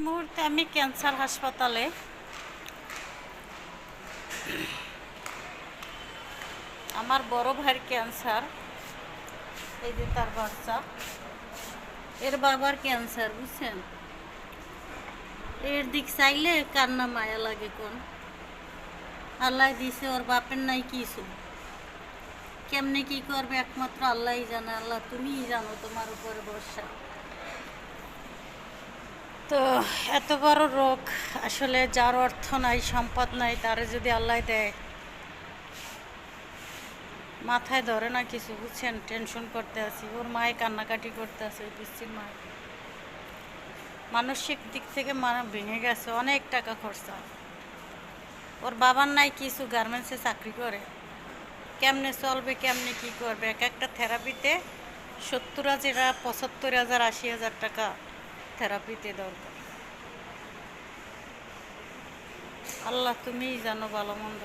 মুহূর্তে আমি ক্যান্সার হাসপাতালে। আমার বড় ভাইয়ের ক্যান্সার, এই যে তার বাচ্চা, এর বাবার ক্যান্সার, বুঝছেন? এর দিক চাইলে কান্না মায়া লাগে কোন। আল্লাহ দিছে, ওর বাপের নাই কিছু। কেমনে কি করবে একমাত্র আল্লাহই জানে। আল্লাহ তুমিই জানো, তোমার উপরে ভরসা। তো এত বড় রোগ, আসলে যার অর্থ নাই, সম্পদ নাই, তারে যদি আল্লাহ দেয়, মাথায় ধরে না কিছু, বুঝছেন? টেনশন করতে আছি। ওর মায়ে কান্নাকাটি করতে আছে, ওই পিসির মায়। মানসিক দিক থেকে ভেঙে গেছে, অনেক টাকা খরচা। ওর বাবার নাই কিছু, গার্মেন্টসে চাকরি করে। কেমনে চলবে, কেমনে কি করবে? এক একটা থেরাপিতে 70,000, 75,000, 80,000 টাকা থেরাপিতে দরকার। আল্লাহ তুমিই জানো ভালো মন্দ।